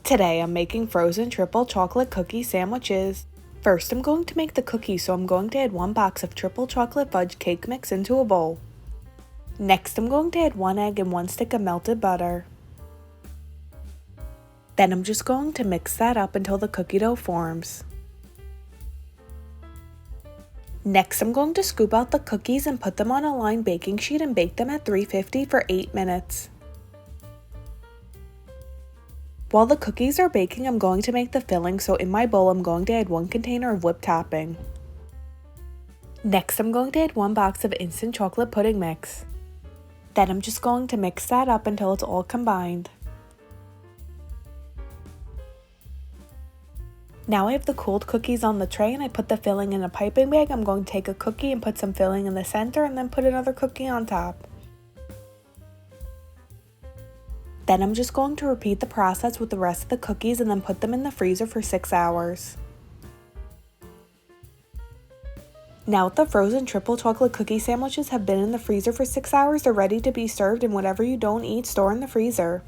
Today I'm making frozen triple chocolate cookie sandwiches. First I'm going to make the cookies, so I'm going to add 1 box of triple chocolate fudge cake mix into a bowl. Next I'm going to add 1 egg and 1 stick of melted butter. Then I'm just going to mix that up until the cookie dough forms. Next I'm going to scoop out the cookies and put them on a lined baking sheet and bake them at 350 for 8 minutes. While the cookies are baking, I'm going to make the filling, so in my bowl I'm going to add 1 container of whipped topping. Next I'm going to add 1 box of instant chocolate pudding mix. Then I'm just going to mix that up until it's all combined. Now I have the cooled cookies on the tray and I put the filling in a piping bag. I'm going to take a cookie and put some filling in the center and then put another cookie on top. Then I'm just going to repeat the process with the rest of the cookies and then put them in the freezer for 6 hours. Now that the frozen triple chocolate cookie sandwiches have been in the freezer for 6 hours, they're ready to be served, and whatever you don't eat, store in the freezer.